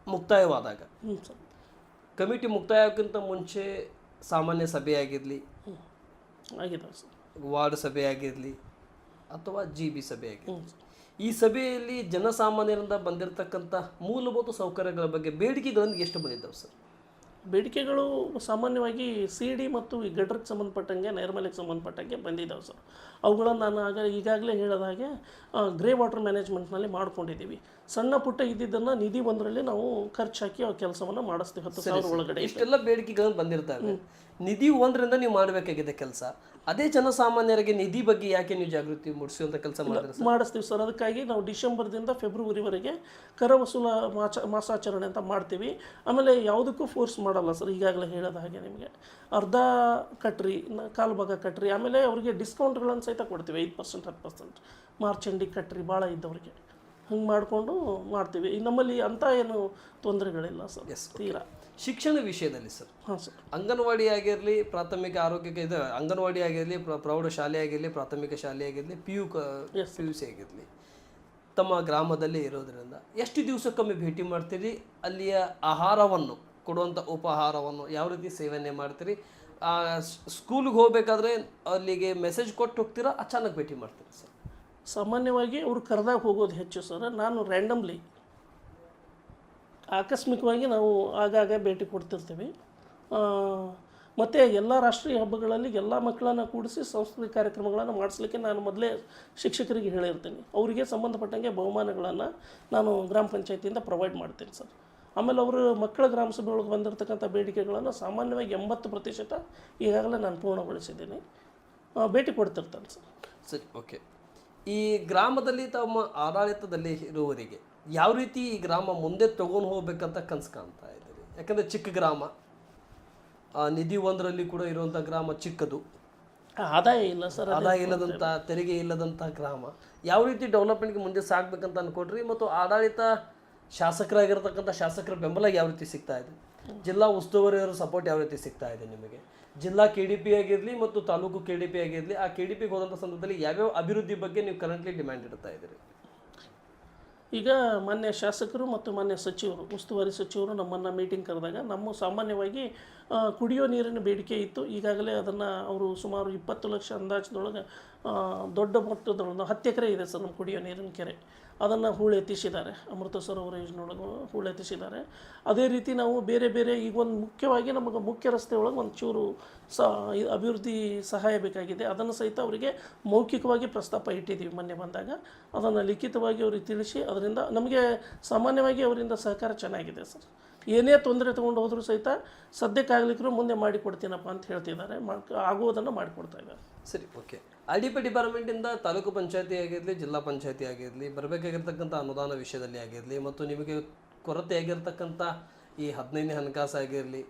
ಮುಕ್ತಾಯವಾದಾಗ, ಸರ್, ಕಮಿಟಿ ಮುಕ್ತಾಯಕ್ಕಿಂತ ಮುಂಚೆ ಸಾಮಾನ್ಯ ಸಭೆ ಆಗಿರಲಿ, ಆಗಿದೆ ಸರ್, ವಾರ್ಡ್ ಸಭೆ ಆಗಿರಲಿ ಅಥವಾ GB ಸಭೆ ಆಗಿರಲಿ, ಈ ಸಭೆಯಲ್ಲಿ ಜನಸಾಮಾನ್ಯರಿಂದ ಬಂದಿರತಕ್ಕಂಥ ಮೂಲಭೂತ ಸೌಕರ್ಯಗಳ ಬಗ್ಗೆ ಬೇಡಿಕೆಗಳನ್ನು ಎಷ್ಟು ಬಂದಿದ್ದಾವೆ ಸರ್? ಬೇಡಿಕೆಗಳು ಸಾಮಾನ್ಯವಾಗಿ CD ಮತ್ತು ಈ ಗಟ್ರಿಗೆ ಸಂಬಂಧಪಟ್ಟಂಗೆ, ನೈರ್ಮಲ್ಯಕ್ಕೆ ಸಂಬಂಧಪಟ್ಟಂಗೆ ಬಂದಿದ್ದಾವೆ ಸರ್. ಅವುಗಳನ್ನು ನಾನು ಈಗಾಗಲೇ ಹೇಳಿದ ಹಾಗೆ ಗ್ರೇ ವಾಟರ್ ಮ್ಯಾನೇಜ್ಮೆಂಟ್ನಲ್ಲಿ ಮಾಡ್ಕೊಂಡಿದ್ದೀವಿ. ಸಣ್ಣ ಪುಟ್ಟ ಇದ್ದಿದ್ದನ್ನು ನಿಧಿ ಒಂದರಲ್ಲಿ ನಾವು ಖರ್ಚು ಹಾಕಿ ಆ ಕೆಲಸವನ್ನು ಮಾಡಿಸ್ತೀವಿ. 10,000 ಒಳಗಡೆ ಇಷ್ಟೆಲ್ಲ ಬೇಡಿಕೆಗಳನ್ನು ಬಂದಿರ್ತವೆ. ನಿಧಿ ಒಂದರಿಂದ ನೀವು ಮಾಡಬೇಕಾಗಿದೆ ಕೆಲಸ. ಅದೇ ಜನಸಾಮಾನ್ಯರಿಗೆ ನಿಧಿ ಬಗ್ಗೆ ಯಾಕೆ ನೀವು ಜಾಗೃತಿ ಮೂಡಿಸುವಂಥ ಕೆಲಸ ಮಾಡಿಸ್ತೀವಿ ಸರ್. ಅದಕ್ಕಾಗಿ ನಾವು ಡಿಸೆಂಬರ್ದಿಂದ ಫೆಬ್ರವರಿವರೆಗೆ ಕರ ವಸೂಲ ಮಾಸಾಚರಣೆ ಅಂತ ಮಾಡ್ತೀವಿ. ಆಮೇಲೆ ಯಾವುದಕ್ಕೂ ಫೋರ್ಸ್ ಮಾಡಲ್ಲ ಸರ್. ಈಗಾಗಲೇ ಹೇಳೋದ ಹಾಗೆ ನಿಮಗೆ ಅರ್ಧ ಕಟ್ರಿ, ಕಾಲು ಭಾಗ ಕಟ್ರಿ, ಆಮೇಲೆ ಅವರಿಗೆ ಡಿಸ್ಕೌಂಟ್ಗಳನ್ನು ಸಹಿತ ಕೊಡ್ತೀವಿ. 5%, 10% ಮಾರ್ಚ್ ಎಂಡಿಗೆ ಕಟ್ರಿ ಭಾಳ ಇದ್ದವ್ರಿಗೆ. ಹಂಗೆ ಮಾಡಿಕೊಂಡು ಮಾಡ್ತೀವಿ. ನಮ್ಮಲ್ಲಿ ಅಂಥ ಏನು ತೊಂದರೆಗಳಿಲ್ಲ ಸರ್. ತೀರಾ ಶಿಕ್ಷಣ ವಿಷಯದಲ್ಲಿ ಸರ್, ಹಾಂ ಸರ್, ಅಂಗನವಾಡಿ ಆಗಿರಲಿ, ಪ್ರಾಥಮಿಕ ಆರೋಗ್ಯಕ್ಕೆ ಇದು ಅಂಗನವಾಡಿ ಆಗಿರಲಿ, ಪ್ರೌಢ ಶಾಲೆ ಆಗಿರಲಿ, ಪ್ರಾಥಮಿಕ ಶಾಲೆ ಆಗಿರಲಿ, PUC ಆಗಿರಲಿ, ತಮ್ಮ ಗ್ರಾಮದಲ್ಲಿ ಇರೋದ್ರಿಂದ ಎಷ್ಟು ದಿವಸಕ್ಕೊಮ್ಮೆ ಭೇಟಿ ಮಾಡ್ತೀರಿ? ಅಲ್ಲಿಯ ಆಹಾರವನ್ನು ಕೊಡುವಂಥ ಉಪಹಾರವನ್ನು ಯಾವ ರೀತಿ ಸೇವನೆ ಮಾಡ್ತೀರಿ? ಸ್ಕೂಲಿಗೆ ಹೋಗಬೇಕಾದ್ರೆ ಅಲ್ಲಿಗೆ ಮೆಸೇಜ್ ಕೊಟ್ಟು ಹೋಗ್ತೀರಾ, ಅಚಾನಕ್ ಭೇಟಿ ಮಾಡ್ತೀರಿ ಸರ್? ಸಾಮಾನ್ಯವಾಗಿ ಅವರು ಕರೆದಾಗ ಹೋಗೋದು ಹೆಚ್ಚು ಸರ್. ನಾನು ರ್ಯಾಂಡಮ್ಲಿ ಆಕಸ್ಮಿಕವಾಗಿ ನಾವು ಆಗಾಗ ಭೇಟಿ ಕೊಡ್ತಿರ್ತೀವಿ. ಮತ್ತು ಎಲ್ಲ ರಾಷ್ಟ್ರೀಯ ಹಬ್ಬಗಳಲ್ಲಿ ಎಲ್ಲ ಮಕ್ಕಳನ್ನು ಕೂಡಿಸಿ ಸಾಂಸ್ಕೃತಿಕ ಕಾರ್ಯಕ್ರಮಗಳನ್ನು ಮಾಡಿಸ್ಲಿಕ್ಕೆ ನಾನು ಮೊದಲೇ ಶಿಕ್ಷಕರಿಗೆ ಹೇಳಿರ್ತೀನಿ. ಅವರಿಗೆ ಸಂಬಂಧಪಟ್ಟಂಗೆ ಬಹುಮಾನಗಳನ್ನು ನಾನು ಗ್ರಾಮ ಪಂಚಾಯತಿಯಿಂದ ಪ್ರೊವೈಡ್ ಮಾಡ್ತೀನಿ ಸರ್. ಆಮೇಲೆ ಅವರು ಮಕ್ಕಳ ಗ್ರಾಮ ಸಭೆ ಒಳಗೆ ಬಂದಿರತಕ್ಕಂಥ ಬೇಡಿಕೆಗಳನ್ನು ಸಾಮಾನ್ಯವಾಗಿ 80% ಈಗಾಗಲೇ ನಾನು ಪೂರ್ಣಗೊಳಿಸಿದ್ದೀನಿ. ಭೇಟಿ ಕೊಡ್ತಿರ್ತಾನೆ ಸರ್. ಸರಿ, ಓಕೆ. ಈ ಗ್ರಾಮದಲ್ಲಿ ತಮ್ಮ ಆಡಳಿತದಲ್ಲಿ ಇರುವವರಿಗೆ ಯಾವ ರೀತಿ ಈ ಗ್ರಾಮ ಮುಂದೆ ತಗೊಂಡು ಹೋಗ್ಬೇಕಂತ ಕನಸು ಕಾಣ್ತಾ ಇದ್ದೀರಿ? ಯಾಕಂದರೆ ಚಿಕ್ಕ ಗ್ರಾಮ, ನಿಧಿ ಒಂದರಲ್ಲಿ ಕೂಡ ಇರುವಂಥ ಗ್ರಾಮ ಚಿಕ್ಕದು, ಆದಾಯ ಇಲ್ಲ ಸರ್, ಆದಾಯ ಇಲ್ಲದಂಥ, ತೆರಿಗೆ ಇಲ್ಲದಂಥ ಗ್ರಾಮ. ಯಾವ ರೀತಿ ಡೆವಲಪ್ಮೆಂಟ್ಗೆ ಮುಂದೆ ಸಾಗಬೇಕಂತ ಅಂದ್ಕೊಡ್ರಿ? ಮತ್ತು ಆಡಳಿತ ಶಾಸಕರಾಗಿರ್ತಕ್ಕಂಥ ಶಾಸಕರ ಬೆಂಬಲ ಯಾವ ರೀತಿ ಸಿಗ್ತಾ ಇದೆ? ಜಿಲ್ಲಾ ಉಸ್ತುವಾರಿಯವರ ಸಪೋರ್ಟ್ ಯಾವ ರೀತಿ ಸಿಗ್ತಾ ಇದೆ ನಿಮಗೆ? ಜಿಲ್ಲಾ KDP ಆಗಿರಲಿ ಮತ್ತು ತಾಲೂಕು KDP ಆಗಿರಲಿ, ಆ KDPಗೆ ಹೋದಂಥ ಸಂದರ್ಭದಲ್ಲಿ ಯಾವ್ಯಾವ ಅಭಿವೃದ್ಧಿ ಬಗ್ಗೆ ನೀವು ಕರೆಂಟ್ಲಿ ಡಿಮ್ಯಾಂಡ್ ಇಡ್ತಾ ಇದ್ದೀರಿ? ಈಗ ಮಾನ್ಯ ಶಾಸಕರು ಮತ್ತು ಮಾನ್ಯ ಸಚಿವರು, ಉಸ್ತುವಾರಿ ಸಚಿವರು ನಮ್ಮನ್ನು ಮೀಟಿಂಗ್ ಕರೆದಾಗ ನಮ್ಮ ಸಾಮಾನ್ಯವಾಗಿ ಕುಡಿಯೋ ನೀರಿನ ಬೇಡಿಕೆ ಇತ್ತು. ಈಗಾಗಲೇ ಅದನ್ನು ಅವರು ಸುಮಾರು 20 ಲಕ್ಷ ಅಂದಾಜಿನೊಳಗೆ ದೊಡ್ಡ ಮೊತ್ತದೊಳಗೆ 10 ಎಕರೆ ಇದೆ ಸರ್ ನಮ್ಮ ಕುಡಿಯೋ ನೀರಿನ ಕೆರೆ. ಅದನ್ನು ಹೂಳೆತ್ತಿಸಿದ್ದಾರೆ. ಅಮೃತ ಸರೋವರ ಯೋಜನೆಯೊಳಗೆ ಹೂಳೆತ್ತಿಸಿದ್ದಾರೆ. ಅದೇ ರೀತಿ ನಾವು ಬೇರೆ ಬೇರೆ ಈಗ ಒಂದು ಮುಖ್ಯವಾಗಿ ನಮಗೆ ಮುಖ್ಯ ರಸ್ತೆ ಒಳಗೆ ಒಂದು ಚೂರು ಅಭಿವೃದ್ಧಿ ಸಹಾಯ ಬೇಕಾಗಿದೆ. ಅದನ್ನು ಸಹಿತ ಅವರಿಗೆ ಮೌಖಿಕವಾಗಿ ಪ್ರಸ್ತಾಪ ಇಟ್ಟಿದ್ದೀವಿ ಮೊನ್ನೆ ಬಂದಾಗ. ಅದನ್ನು ಲಿಖಿತವಾಗಿ ಅವ್ರಿಗೆ ತಿಳಿಸಿ ಅದರಿಂದ ನಮಗೆ ಸಾಮಾನ್ಯವಾಗಿ ಅವರಿಂದ ಸಹಕಾರ ಚೆನ್ನಾಗಿದೆ ಸರ್. ಏನೇ ತೊಂದರೆ ತೊಗೊಂಡು ಹೋದರೂ ಸಹಿತ ಸದ್ಯಕ್ಕಾಗಲಿಕ್ಕೂ ಮುಂದೆ ಮಾಡಿಕೊಡ್ತೀನಪ್ಪ ಅಂತ ಹೇಳ್ತಿದ್ದಾರೆ. ಆಗುವುದನ್ನು ಮಾಡಿಕೊಡ್ತಾ ಇದ್ದಾರೆ. ಸರಿ, ಓಕೆ. IDP ಡಿಪಾರ್ಟ್ಮೆಂಟಿಂದ ತಾಲೂಕು ಪಂಚಾಯತಿ ಆಗಿರಲಿ, ಜಿಲ್ಲಾ ಪಂಚಾಯತಿ ಆಗಿರಲಿ, ಬರಬೇಕಾಗಿರ್ತಕ್ಕಂಥ ಅನುದಾನ ವಿಷಯದಲ್ಲಿ ಆಗಿರಲಿ, ಮತ್ತು ನಿಮಗೆ ಕೊರತೆ ಆಗಿರ್ತಕ್ಕಂಥ ಈ 15ನೇ ಹಣಕಾಸು ಆಗಿರಲಿ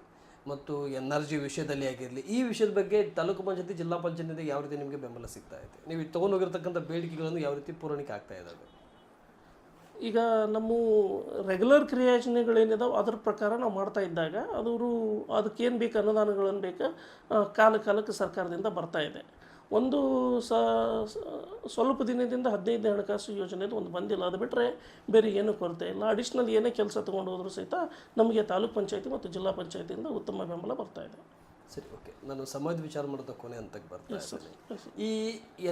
ಮತ್ತು NRG ವಿಷಯದಲ್ಲಿ ಆಗಿರಲಿ, ಈ ವಿಷಯದ ಬಗ್ಗೆ ತಾಲೂಕು ಪಂಚಾಯತಿ, ಜಿಲ್ಲಾ ಪಂಚಾಯತಿಯಿಂದ ಯಾವ ರೀತಿ ನಿಮಗೆ ಬೆಂಬಲ ಸಿಗ್ತಾ ಇದೆ? ನೀವು ತೊಗೊಂಡು ಹೋಗಿರ್ತಕ್ಕಂಥ ಬೇಡಿಕೆಗಳನ್ನು ಯಾವ ರೀತಿ ಪೂರೈಕೆ ಆಗ್ತಾ ಇದ್ದಾವೆ? ಈಗ ನಮ್ಮ ರೆಗ್ಯುಲರ್ ಕ್ರಿಯಾಯೋಜನೆಗಳೇನಿದಾವೆ ಅದ್ರ ಪ್ರಕಾರ ನಾವು ಮಾಡ್ತಾ ಇದ್ದಾಗ ಅದಕ್ಕೇನು ಬೇಕು ಅನುದಾನಗಳನ್ನು ಬೇಕು ಕಾಲಕ್ಕೆ ಸರ್ಕಾರದಿಂದ ಬರ್ತಾ ಇದೆ. ಒಂದು ಸ್ವಲ್ಪ ದಿನದಿಂದ 15ನೇ ಹಣಕಾಸು ಯೋಜನೆದು ಒಂದು ಬಂದಿಲ್ಲ. ಅದು ಬಿಟ್ಟರೆ ಬೇರೆ ಏನೂ ಕೊರತೆ ಇಲ್ಲ. ಅಡಿಷ್ನಲ್ ಏನೇ ಕೆಲಸ ತೊಗೊಂಡು ಹೋದರೂ ಸಹಿತ ನಮಗೆ ತಾಲೂಕು ಪಂಚಾಯತಿ ಮತ್ತು ಜಿಲ್ಲಾ ಪಂಚಾಯತಿಯಿಂದ ಉತ್ತಮ ಬೆಂಬಲ ಬರ್ತಾ ಇದೆ. ಸರಿ, ಓಕೆ. ನಾನು ಸಮಾಜ ವಿಚಾರ ಮಾಡೋದ ಕೊನೆ ಹಂತಕ್ಕೆ ಬರ್ತಾ ಇದ್ದೀನಿ. ಈ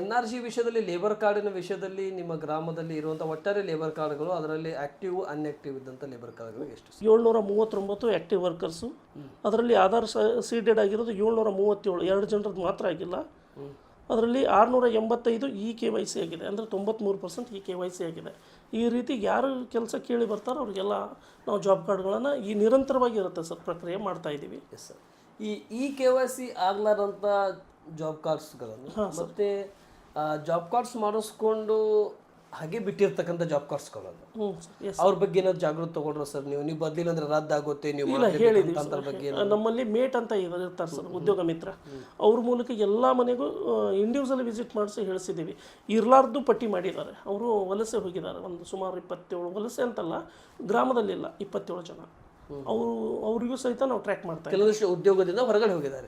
NRG ವಿಷಯದಲ್ಲಿ, ಲೇಬರ್ ಕಾರ್ಡಿನ ವಿಷಯದಲ್ಲಿ ನಿಮ್ಮ ಗ್ರಾಮದಲ್ಲಿ ಇರುವಂಥ ಒಟ್ಟಾರೆ ಲೇಬರ್ ಕಾರ್ಡ್ಗಳು, ಅದರಲ್ಲಿ ಆ್ಯಕ್ಟಿವ್ ಅನ್ಆ್ಯಕ್ಟಿವ್ ಇದ್ದಂಥ ಲೇಬರ್ ಕಾರ್ಡ್ಗಳು ಎಷ್ಟು? 739 ಆ್ಯಕ್ಟಿವ್ ವರ್ಕರ್ಸು. ಅದರಲ್ಲಿ ಆಧಾರ್ ಸೀಡೆಡ್ ಆಗಿರೋದು 737, 2 ಜನರದ್ದು ಮಾತ್ರ ಆಗಿಲ್ಲ. ಅದರಲ್ಲಿ 685 EKYC ಆಗಿದೆ. ಅಂದರೆ 93% EKYC ಆಗಿದೆ. ಈ ರೀತಿ ಯಾರು ಕೆಲಸ ಕೇಳಿ ಬರ್ತಾರೋ ಅವ್ರಿಗೆಲ್ಲ ನಾವು ಜಾಬ್ ಕಾರ್ಡ್ಗಳನ್ನು ಈ ನಿರಂತರವಾಗಿ ಇರುತ್ತೆ ಸರ್, ಪ್ರಕ್ರಿಯೆ ಮಾಡ್ತಾ ಇದ್ದೀವಿ. Yes sir. ಈ KYC ಆಗ್ಲಾರಂಥ ಜಾಬ್ ಕಾರ್ಡ್ಸ್ಗಳನ್ನು ಮತ್ತೆ ಜಾಬ್ ಕಾರ್ಡ್ಸ್ ಮಾಡಿಸ್ಕೊಂಡು ಹಾಗೆ ಬಿಟ್ಟಿರ್ತಕ್ಕಂಥ ಜಾಬ್ ಕಾರ್ಡ್ಸ್ಗಳನ್ನು ಹ್ಞೂ ಸರ್ ಎಸ್ ಅವ್ರ ಬಗ್ಗೆ ಏನಾದ್ರು ಜಾಗೃತಿ ತಗೊಂಡ್ರ ಸರ್ ನೀವು ಬರ್ಲಿಲ್ಲ ಅಂದ್ರೆ ರದ್ದಾಗುತ್ತೆ ನೀವು ಹೇಳಿದ್ದೀವಿ ಅಂತ ಬಗ್ಗೆ ನಮ್ಮಲ್ಲಿ ಮೇಟ್ ಅಂತ ಇರ್ತಾರೆ ಸರ್ ಉದ್ಯೋಗ ಮಿತ್ರ ಅವ್ರ ಮೂಲಕ ಎಲ್ಲ ಮನೆಗೂ ಇಂಡಿವಿಜುವಲ್ ವಿಸಿಟ್ ಮಾಡಿಸಿ ಹೇಳಿಸಿದ್ದೀವಿ ಇರ್ಲಾರ್ದು ಪಟ್ಟಿ ಮಾಡಿದ್ದಾರೆ ಅವರು ವಲಸೆ ಹೋಗಿದ್ದಾರೆ ಒಂದು ಸುಮಾರು 27 ವಲಸೆ ಅಂತಲ್ಲ ಗ್ರಾಮದಲ್ಲಿಲ್ಲ 27 ಜನ ಅವರಿಗೂ ಸಹಿತ ನಾವು ಟ್ರ್ಯಾಕ್ ಮಾಡ್ತಾ ಇದ್ದೀವಿ ಕೆಲವಷ್ಟು ಉದ್ಯೋಗದಿಂದ ಹೊರಗಡೆ ಹೋಗಿದ್ದಾರೆ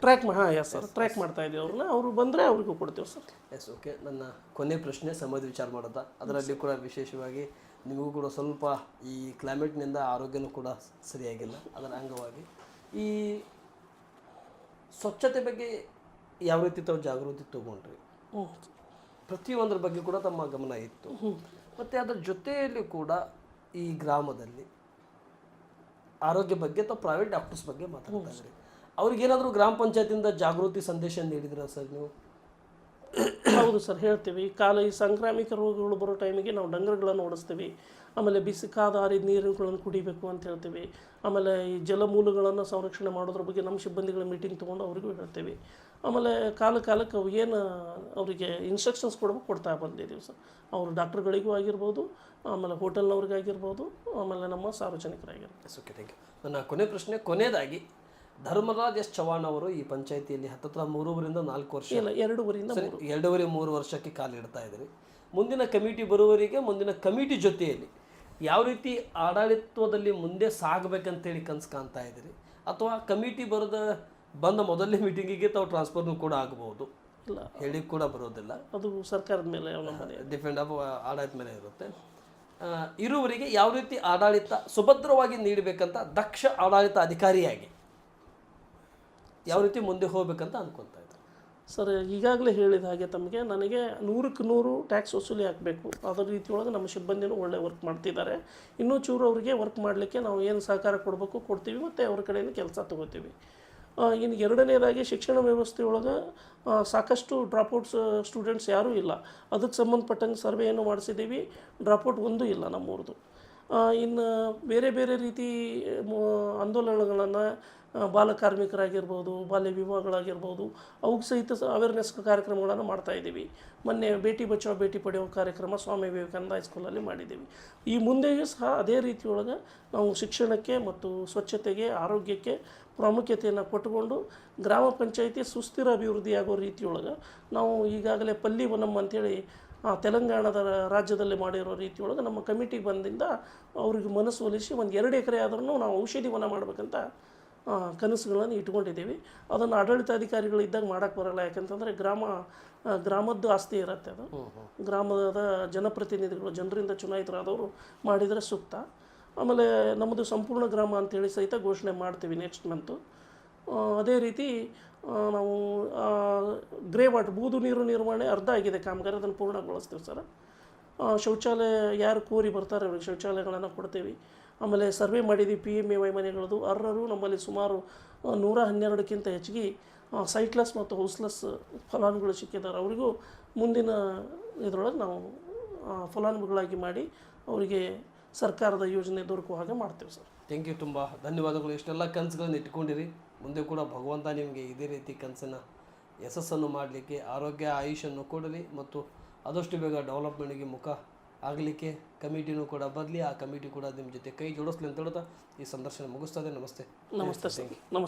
ಎಸ್ ಸರ್ ಟ್ರ್ಯಾಕ್ ಮಾಡ್ತಾ ಇದ್ದೀವಿ ಅವ್ರನ್ನ ಅವರು ಬಂದರೆ ಅವ್ರಿಗೂ ಕೊಡ್ತೀವಿ ಸರ್ ಎಸ್ ಓಕೆ ನನ್ನ ಕೊನೆ ಪ್ರಶ್ನೆ ಸಮಯದ ವಿಚಾರ ಮಾಡೋದ ಅದರಲ್ಲಿ ಕೂಡ ವಿಶೇಷವಾಗಿ ನಿಮಗೂ ಕೂಡ ಸ್ವಲ್ಪ ಈ ಕ್ಲೈಮೇಟ್ನಿಂದ ಆರೋಗ್ಯನೂ ಕೂಡ ಸರಿಯಾಗಿಲ್ಲ ಅದರ ಅಂಗವಾಗಿ ಈ ಸ್ವಚ್ಛತೆ ಬಗ್ಗೆ ಯಾವ ರೀತಿ ತಾವು ಜಾಗೃತಿ ತಗೊಂಡ್ರಿ ಪ್ರತಿಯೊಂದರ ಬಗ್ಗೆ ಕೂಡ ತಮ್ಮ ಗಮನ ಇತ್ತು ಮತ್ತು ಅದರ ಜೊತೆಯಲ್ಲಿ ಕೂಡ ಈ ಗ್ರಾಮದಲ್ಲಿ ಆರೋಗ್ಯ ಬಗ್ಗೆ ಅಥವಾ ಪ್ರೈವೇಟ್ ಡಾಕ್ಟರ್ಸ್ ಬಗ್ಗೆ ಮಾತಾಡ್ತಾ ಇದ್ರಿ ಅವ್ರಿಗೇನಾದರೂ ಗ್ರಾಮ ಪಂಚಾಯತಿಂದ ಜಾಗೃತಿ ಸಂದೇಶ ನೀಡಿದ್ರ ಸರ್ ನೀವು ಹೌದು ಸರ್ ಹೇಳ್ತೀವಿ ಈ ಸಾಂಕ್ರಾಮಿಕ ರೋಗಗಳು ಬರೋ ಟೈಮಿಗೆ ನಾವು ಡಂಗರ್ಗಳನ್ನು ಓಡಿಸ್ತೀವಿ ಆಮೇಲೆ ಕಾದ ಆರಿದ ನೀರುಗಳನ್ನು ಕುಡಿಬೇಕು ಅಂತ ಹೇಳ್ತೀವಿ ಆಮೇಲೆ ಈ ಜಲಮೂಲಗಳನ್ನು ಸಂರಕ್ಷಣೆ ಮಾಡೋದ್ರ ಬಗ್ಗೆ ನಮ್ಮ ಸಿಬ್ಬಂದಿಗಳ ಮೀಟಿಂಗ್ ತೊಗೊಂಡು ಅವರಿಗೂ ಹೇಳ್ತೀವಿ ಆಮೇಲೆ ಕಾಲಕ್ಕೆ ಅವು ಏನು ಅವರಿಗೆ ಇನ್ಸ್ಟ್ರಕ್ಷನ್ಸ್ ಕೊಡ್ತಾ ಬಂದಿದ್ದೀವಿ ಸರ್ ಅವರು ಡಾಕ್ಟ್ರುಗಳಿಗೂ ಆಗಿರ್ಬೋದು ಆಮೇಲೆ ಹೋಟೆಲ್ನವ್ರಿಗಾಗಿರ್ಬೋದು ಆಮೇಲೆ ನಮ್ಮ ಸಾರ್ವಜನಿಕರಾಗಿರ್ಬೋದು. Okay thank you. ನನ್ನ ಕೊನೆ ಪ್ರಶ್ನೆ ಕೊನೆಯದಾಗಿ ಧರ್ಮರಾಜ್ ಎಸ್ ಚವ್ಹಾಣ್ ಅವರು ಈ ಪಂಚಾಯಿತಿಯಲ್ಲಿ ಹತ್ತತ್ರ 3.5 ರಿಂದ 4 ವರ್ಷ ಇಲ್ಲ 2.5-3 ವರ್ಷಕ್ಕೆ ಕಾಲಿಡ್ತಾ ಇದ್ರಿ. ಮುಂದಿನ ಕಮಿಟಿ ಬರುವವರಿಗೆ ಮುಂದಿನ ಕಮಿಟಿ ಜೊತೆಯಲ್ಲಿ ಯಾವ ರೀತಿ ಆಡಳಿತದಲ್ಲಿ ಮುಂದೆ ಸಾಗಬೇಕಂತೇಳಿ ಕನಸು ಕಾಣ್ತಾ ಇದ್ದೀರಿ ಅಥವಾ ಕಮಿಟಿ ಬಂದ ಮೊದಲನೇ ಮೀಟಿಂಗಿಗೆ ತಾವು ಟ್ರಾನ್ಸ್ಫರ್ನು ಕೂಡ ಆಗಬಹುದು ಇಲ್ಲ ಹೇಳಿ ಕೂಡ ಬರೋದಿಲ್ಲ ಅದು ಸರ್ಕಾರದ ಮೇಲೆ ಅವಲಂಬನೆ ಡಿಪೆಂಡ್ ಆಫ್ ಆಡಳಿತ ಮೇಲೆ ಇರುತ್ತೆ. ಇರುವವರಿಗೆ ಯಾವ ರೀತಿ ಆಡಳಿತ ಸುಭದ್ರವಾಗಿ ನೀಡಬೇಕಂತ ದಕ್ಷ ಆಡಳಿತ ಅಧಿಕಾರಿಯಾಗಿ ಯಾವ ರೀತಿ ಮುಂದೆ ಹೋಗ್ಬೇಕಂತ ಅನ್ಕೊತಾ ಇದ್ದಾರೆ ಸರ್ ಈಗಾಗಲೇ ಹೇಳಿದ ಹಾಗೆ ತಮಗೆ ನನಗೆ 100ಕ್ಕೆ 100 ಟ್ಯಾಕ್ಸ್ ವಸೂಲಿ ಹಾಕಬೇಕು ಅದರ ರೀತಿಯೊಳಗೆ ನಮ್ಮ ಸಿಬ್ಬಂದಿನೂ ಒಳ್ಳೆ ವರ್ಕ್ ಮಾಡ್ತಿದ್ದಾರೆ ಇನ್ನೂ ಚೂರು ಅವರಿಗೆ ವರ್ಕ್ ಮಾಡಲಿಕ್ಕೆ ನಾವು ಏನು ಸಹಕಾರ ಕೊಡ್ತೀವಿ ಮತ್ತು ಅವ್ರ ಕಡೆಯಿಂದ ಕೆಲಸ ತೊಗೋತೀವಿ. ಇನ್ನು ಎರಡನೇದಾಗಿ ಶಿಕ್ಷಣ ವ್ಯವಸ್ಥೆಯೊಳಗೆ ಸಾಕಷ್ಟು ಡ್ರಾಪ್ಔಟ್ಸ್ ಸ್ಟೂಡೆಂಟ್ಸ್ ಯಾರೂ ಇಲ್ಲ ಅದಕ್ಕೆ ಸಂಬಂಧಪಟ್ಟಂಗೆ ಸರ್ವೆಯನ್ನು ಮಾಡಿಸಿದ್ದೀವಿ ಡ್ರಾಪ್ಔಟ್ ಒಂದೂ ಇಲ್ಲ ನಮ್ಮೂರದು. ಇನ್ನು ಬೇರೆ ಬೇರೆ ರೀತಿ ಆಂದೋಲನಗಳನ್ನು ಬಾಲಕಾರ್ಮಿಕರಾಗಿರ್ಬೋದು ಬಾಲ್ಯ ವಿವಾಹಗಳಾಗಿರ್ಬೋದು ಅವಕ್ಕೆ ಸಹಿತ ಅವೇರ್ನೆಸ್ ಕಾರ್ಯಕ್ರಮಗಳನ್ನು ಮಾಡ್ತಾಯಿದ್ದೀವಿ. ಮೊನ್ನೆ ಬೇಟಿ ಬಚಾವ್ ಬೇಟಿ ಪಡೆಯೋ ಕಾರ್ಯಕ್ರಮ ಸ್ವಾಮಿ ವಿವೇಕಾನಂದ ಹೈಸ್ಕೂಲಲ್ಲಿ ಮಾಡಿದ್ದೀವಿ. ಈ ಮುಂದೆಯೂ ಸಹ ಅದೇ ರೀತಿಯೊಳಗೆ ನಾವು ಶಿಕ್ಷಣಕ್ಕೆ ಮತ್ತು ಸ್ವಚ್ಛತೆಗೆ ಆರೋಗ್ಯಕ್ಕೆ ಪ್ರಾಮುಖ್ಯತೆಯನ್ನು ಕೊಟ್ಟುಕೊಂಡು ಗ್ರಾಮ ಪಂಚಾಯಿತಿ ಸುಸ್ಥಿರ ಅಭಿವೃದ್ಧಿಯಾಗೋ ರೀತಿಯೊಳಗೆ ನಾವು ಈಗಾಗಲೇ ಪಲ್ಲಿ ವನಂ ಅಂಥೇಳಿ ತೆಲಂಗಾಣದ ರಾಜ್ಯದಲ್ಲಿ ಮಾಡಿರೋ ರೀತಿಯೊಳಗೆ ನಮ್ಮ ಕಮಿಟಿಗೆ ಬಂದಿಂದ ಅವ್ರಿಗೆ ಮನಸ್ಸು ಒಲಿಸಿ ಒಂದು 2 ಎಕರೆ ಆದ್ರೂ ನಾವು ಔಷಧಿ ವನ ಮಾಡಬೇಕಂತ ಕನಸುಗಳನ್ನು ಇಟ್ಕೊಂಡಿದ್ದೀವಿ. ಅದನ್ನು ಆಡಳಿತಾಧಿಕಾರಿಗಳಿದ್ದಾಗ ಮಾಡೋಕ್ಕೆ ಬರೋಲ್ಲ ಯಾಕಂತಂದರೆ ಗ್ರಾಮದ್ದು ಆಸ್ತಿ ಇರುತ್ತೆ ಅದು ಗ್ರಾಮದ ಜನಪ್ರತಿನಿಧಿಗಳು ಜನರಿಂದ ಚುನಾಯಿತರಾದವರು ಮಾಡಿದರೆ ಸೂಕ್ತ. ಆಮೇಲೆ ನಮ್ಮದು ಸಂಪೂರ್ಣ ಗ್ರಾಮ ಅಂತೇಳಿ ಸಹಿತ ಘೋಷಣೆ ಮಾಡ್ತೀವಿ ನೆಕ್ಸ್ಟ್ ಮಂತು. ಅದೇ ರೀತಿ ನಾವು ಗ್ರೇ ವಾಟರ್ ಬೂದು ನೀರು ನಿರ್ವಹಣೆ ಅರ್ಧ ಆಗಿದೆ ಕಾಮಗಾರಿ ಅದನ್ನು ಪೂರ್ಣಗೊಳಿಸ್ತೀವಿ ಸರ್. ಶೌಚಾಲಯ ಯಾರು ಕೋರಿ ಬರ್ತಾರೆ ಅವ್ರಿಗೆ ಶೌಚಾಲಯಗಳನ್ನು ಕೊಡ್ತೀವಿ. ಆಮೇಲೆ ಸರ್ವೆ ಮಾಡಿದ್ದೀವಿ PMAY ಮನೆಗಳದು ಅರ್ಹರು ನಮ್ಮಲ್ಲಿ ಸುಮಾರು 112ಕ್ಕಿಂತ ಹೆಚ್ಚಿಗೆ ಸೈಟ್ಲೆಸ್ ಮತ್ತು ಹೌಸ್ಲೆಸ್ ಫಲಾನುಭವಿಗಳು ಸಿಕ್ಕಿದ್ದಾರೆ. ಅವರಿಗೂ ಮುಂದಿನ ಇದರೊಳಗೆ ನಾವು ಫಲಾನುಭವಿಗಳಾಗಿ ಮಾಡಿ ಅವರಿಗೆ ಸರ್ಕಾರದ ಯೋಜನೆ ದೊರಕುವ ಹಾಗೆ ಮಾಡ್ತೀವಿ ಸರ್. Thank you. ತುಂಬ ಧನ್ಯವಾದಗಳು. ಇಷ್ಟೆಲ್ಲ ಕನಸುಗಳನ್ನು ಇಟ್ಕೊಂಡಿರಿ ಮುಂದೆ ಕೂಡ ಭಗವಂತ ನಿಮಗೆ ಇದೇ ರೀತಿ ಕನಸನ್ನು ಯಶಸ್ಸನ್ನು ಮಾಡಲಿಕ್ಕೆ ಆರೋಗ್ಯ ಆಯುಷನ್ನು ಕೊಡಲಿ ಮತ್ತು ಆದಷ್ಟು ಬೇಗ ಡೆವಲಪ್ಮೆಂಟ್ಗೆ ಮುಖ ಆಗಲಿಕ್ಕೆ ಕಮಿಟಿನೂ ಕೂಡ ಬರಲಿ ಆ ಕಮಿಟಿ ಕೂಡ ನಿಮ್ಮ ಜೊತೆ ಕೈ ಜೋಡಿಸ್ಲಿ ಅಂತ ಹೇಳ್ತಾ ಈ ಸಂದರ್ಶನ ಮುಗಿಸ್ತದೆ. ನಮಸ್ತೆ. ನಮಸ್ತೆ ಸರ್. ನಮಸ್ತೆ.